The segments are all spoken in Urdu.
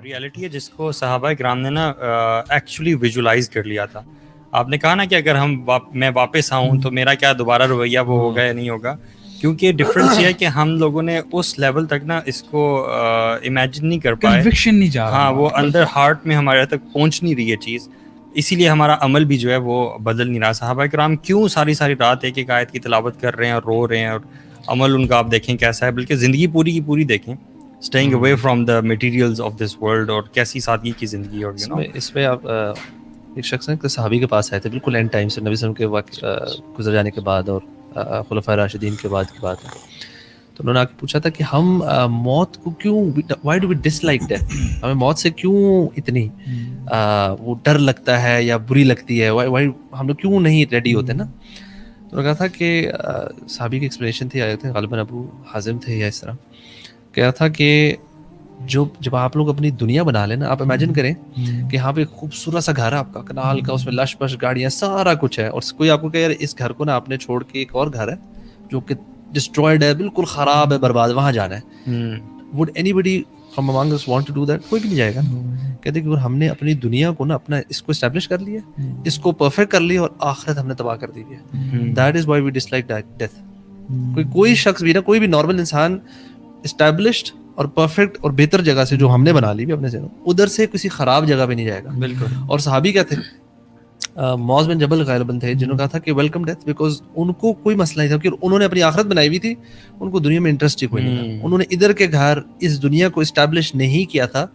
ریالٹی ہے جس کو صحابہ کرام نے نا ایکچولی ویژولائز کر لیا تھا. آپ نے کہا نا کہ اگر میں واپس آؤں تو میرا کیا دوبارہ رویہ وہ ہوگا یا نہیں ہوگا, کیونکہ ڈفرینس یہ ہے کہ ہم لوگوں نے اس لیول تک نا اس کو امیجن نہیں کر پائے, کنوکشن نہیں جا رہا, ہاں وہ اندر ہارٹ میں ہمارے تک پہنچ نہیں رہی ہے چیز, اسی لیے ہمارا عمل بھی جو ہے وہ بدل نہیں رہا. صحابہ کرام کیوں ساری رات ایک ایک آیت کی تلاوت کر رہے ہیں اور رو رہے ہیں, اور عمل ان کا آپ دیکھیں کیسا ہے, بلکہ زندگی پوری کی پوری دیکھیں, staying away from the materials of this world, اور کیسی سادگی کی زندگی. اور اس میں آپ ایک شخص ہیں صحابی کے پاس آئے تھے بالکل اینڈ ٹائم سے, نبی صلی اللہ علیہ وسلم کے گزر جانے کے بعد اور خلفائے راشدین کے بعد کی بات ہے, تو انہوں نے آ کے پوچھا تھا کہ ہم موت کو کیوں, why do we dislike death, ہمیں موت سے کیوں اتنی وہ ڈر لگتا ہے یا بری لگتی ہے, وائی ہم لوگ کیوں نہیں ریڈی ہوتے نا. تو انہوں نے کہا تھا کہ صحابی کی ایکسپلینیشن تھی, آئے تھے غالباً ابو حازم تھے یا اس طرح, کہا تھا کہ جب آپ لوگ اپنی دنیا بنا لیں نا, آپ امیجن کریں کہ یہاں پہ خوبصورت سا گھر ہے آپ کا, کنال کا, اس میں لش بش گاڑیاں سارا کچھ ہے, اور کوئی آپ کو کہ یار اس گھر کو نا آپ نے چھوڑ کے ایک اور گھر ہے جو کہ ڈسٹرائڈ ہے, بالکل خراب ہے, برباد, وہاں جانا ہے. Would anybody from among us want to do that? کوئی بھی نہیں جائے گا. کہتے کہ ہم نے اپنی دنیا کو نا اپنا اس کو اسٹیبلش کر لیا, اس کو پرفیکٹ کر لیا, اور آخرت ہم نے تباہ کر دی ہے. That is why we dislike death. کوئی شخص بھی نا, کوئی بھی نارمل انسان اسٹیبلشڈ اور پرفیکٹ اور بہتر جگہ سے جو ہم نے بنا لی بھی اپنے ذہنوں, ادھر سے کسی خراب جگہ پہ نہیں جائے گا. بالکل. اور صحابی کیا تھے, معاذ بن جبل غالباً تھے, جنہوں نے کہا تھا کہ ویلکم ڈیتھ, بیکاز ان کو کوئی مسئلہ نہیں تھا, کہ انہوں نے اپنی آخرت بنائی ہوئی تھی, ان کو دنیا میں انٹرسٹ ہی کوئی نہیں تھا. انہوں نے ادھر کے گھر اس دنیا کو اسٹیبلش نہیں کیا تھا,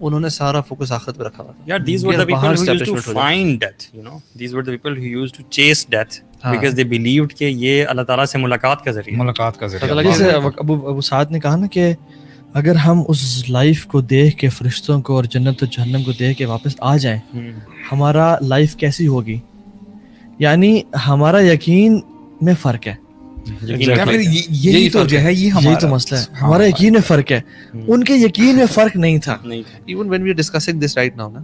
انہوں نے سارا فوکس آخرت پہ رکھا ہوا تھا. Yeah, these were the people who used to find death, you know. These were the people who used to chase death because they believed کہ یہ اللہ تعالیٰ سے ملاقات کا ذریعہ. جیسے ابو سعد نے کہا نا کہ اگر ہم اس لائف کو دیکھ کے, فرشتوں کو اور جنت و جہنم کو دیکھ کے واپس آ جائیں, ہمارا لائف کیسی ہوگی, یعنی ہمارا یقین میں فرق ہے. یہی تو جو ہے, یہی تو مسئلہ ہے, ہمارا یقین میں فرق ہے, ان کے یقین میں فرق نہیں تھا. Even when we are discussing this right now نا,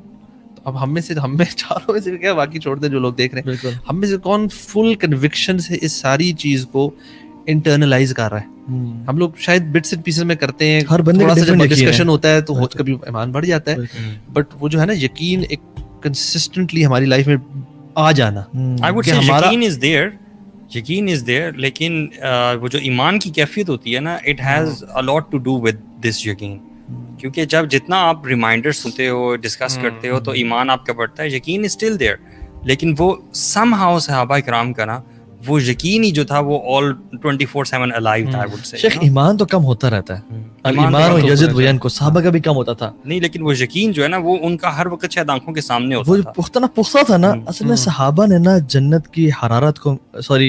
اب ہم میں چاروں میں سے کیا, باقی چھوڑ دیں جو لوگ دیکھ رہے ہیں, ہم میں سے کون فل کنوکشن سے اس ساری چیز کو انٹرنلائز کر رہا ہے. ہم لوگ شاید بٹس اینڈ پیسز میں کرتے ہیں, ہر بندے کا جب ڈسکشن ہوتا ہے تو کبھی ایمان بڑھ جاتا ہے, بٹ وہ جو ہے نا یقین ایک کنسسٹنٹلی ہماری لائف میں آ جانا, I would say یقین از دیئر, لیکن وہ جو ایمان کی کیفیت ہوتی ہے نا, it has a lot to do with this یقین, کیونکہ جتنا آپ ریمائنڈر سنتے ہو, ڈسکس کرتے ہو, تو ایمان آپ کا بڑھتا ہے. یقین از اسٹل دیئر, لیکن وہ سم ہاؤ صحابہ کرام کا نا وہ یقین ہی جو تھا وہ all 24/7 alive تھا. I would say شیخ ایمان تو کم ہوتا رہتا ہے, ایمان یزید بیان کو, صحابہ کا بھی کم ہوتا تھا نہیں, لیکن وہ یقین جو ہے نا وہ ان کا ہر وقت شاید آنکھوں کے سامنے ہوتا تھا, وہ پختہ تھا نا. اصل میں صحابہ نے نا جنت کی حرارت کو,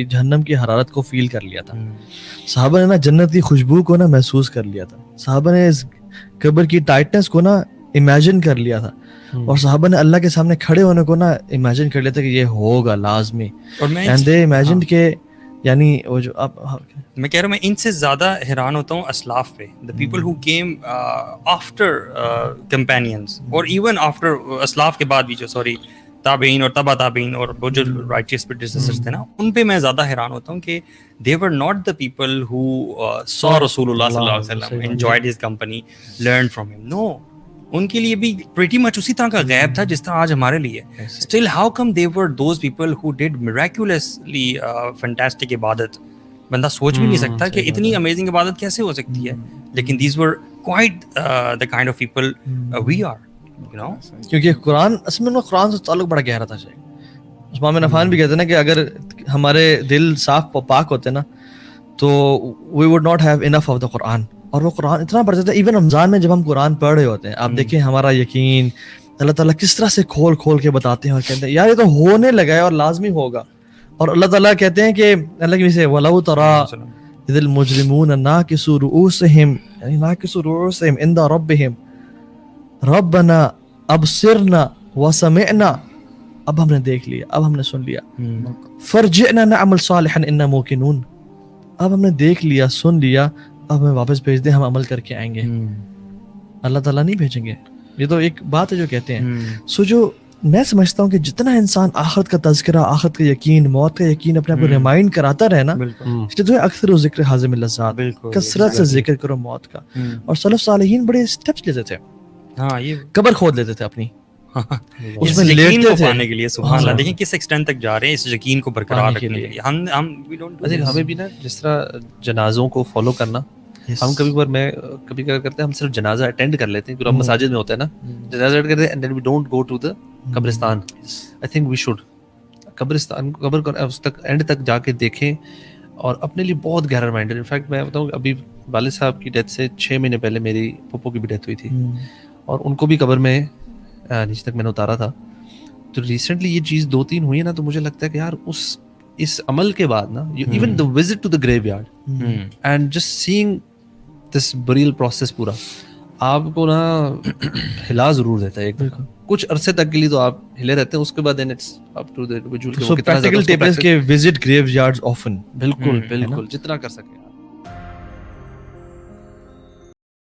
جہنم کی حرارت کو فیل کر لیا تھا. صحابہ نے نا جنت کی خوشبو کو نا محسوس کر لیا تھا. صحابہ نے اس قبر کی ٹائٹنس کو نا امیجن کر لیا تھا, اور صحابہ نے اللہ کے سامنے کھڑے ہونے کو نا امیجن کر لیا تھا کہ یہ ہوگا لازمی. اینڈ دے امیجنڈ کہ یعنی وہ جو میں کہہ رہا ہوں, میں ان سے زیادہ حیران ہوتا ہوں اسلاف پہ, the people who came after companions, اور ایون آفٹر اسلاف کے بعد بھی جو تابعین اور تبع تابعین اور وہ جو رائٹیس پریڈیسیسرز تھے نا, ان پہ میں زیادہ حیران ہوتا ہوں کہ they were not the people who saw رسول اللہ صلی اللہ علیہ وسلم, enjoyed his company, learned from him. No, ان کے لیے بھی pretty much اسی طرح کا غیب تھا جس طرح آج ہمارے لیے. Still, how come they were those people who did miraculously fantastic عبادت, بندہ سوچ بھی نہیں سکتا کہ اتنی امیزنگ عبادت کیسے ہو سکتی ہے, لیکن these were quite the kind of people we are, you know. کیونکہ قرآن اصل میں قرآن سے تعلق بڑا گہرا تھا. عثمان بن عفان بھی کہتے ہیں نا کہ اگر ہمارے دل صاف پاک ہوتے نا تو we would not have enough of the قرآن. اور وہ قرآن اتنا پڑھتے تھے, ایون رمضان میں جب ہم قرآن پڑھ رہے ہوتے ہیں, آپ دیکھیں ہمارا یقین اللہ تعالیٰ کس طرح سے کھول کھول کے بتاتے ہیں, اور کہتے ہیں یار یہ تو ہونے لگا ہے اور لازمی ہوگا. اور اللہ تعالیٰ کہتے ہیں کہ اللہ کی وجہ سے وَلَوْ تَرَىٰ إِذِ الْمُجْرِمُونَ نَاكِسُوا رُؤُوسِهِمْ, یعنی نَاكِسُوا رُؤُوسِهِمْ عِنْدَ رَبِّهِمْ رَبَّنَا أَبْصِرْنَا وَسَمِعْنَا, اب ہم نے دیکھ لیا, اب ہم نے سن لیا, فَارْجِعْنَا نَعْمَلْ صَالِحًا إِنَّا مُوقِنُونَ, اب ہم نے دیکھ لیا, سن لیا, اب ہمیں واپس بھیج دیں, ہم عمل کر کے آئیں گے. اللہ تعالیٰ نہیں بھیجیں گے. یہ تو ایک بات ہے جو کہتے ہیں. سو جو میں سمجھتا ہوں کہ جتنا انسان آخرت کا تذکرہ, آخرت کا یقین, موت کا یقین اپنے آپ کو ریمائنڈ کراتا رہے نا, جو ہے اکثر و ذکر حازم اللذات, کثرت سے ذکر کرو موت کا. اور سلف صالحین بڑے اسٹیپس لیتے تھے. ہاں یہ قبر کھود لیتے تھے اپنی, اس اس میں یقین لیٹتے کو تھے. پانے کے لیے سبحان اللہ دیکھیں کس ایکسٹینٹ تک جا رہے ہیں اس یقین کو برقرار پانے کے رکھنے کے لیے. لیے. ہم we don't do this. ہمیں بھی نا جس طرح جنازوں کو فالو کرنا, ہم کبھی بار میں کبھی کیا کرتے ہیں, ہم صرف جنازہ اٹینڈ کر لیتے ہیں کیونکہ ہم مساجد میں ہوتے ہیں نا, جنازہ اٹینڈ کرتے ہیں and then we don't go to the قبرستان. آئی تھنک وی شوڈ قبرستان قبر کو اس تک اینڈ تک جا کے دیکھیں اور اپنے لیے بہت گہرا ریمائنڈر. انفیکٹ میں بتاؤں ابھی والد صاحب کی ڈیتھ سے 6 مہینے پہلے میری پھپھو کی بھی ڈیتھ ہوئی تھی اور ان کو بھی قبر میں نیچے تک میں نے اتارا تھا. تو ریسنٹلی یہ چیز 2-3 ہوئی ہے نا, تو مجھے لگتا ہے کہ یار اس عمل کے بعد نا even the visit to the graveyard and just saying this burial process پورا آپ کو نا ہلا ضرور دیتا ہے. ایک کچھ عرصے تک کے لیے تو آپ ہلے رہتے ہیں, اس کے بعد then it's up to the individual. So practical tips ہے کہ visit graveyards often. بالکل بالکل جتنا کر سکیں.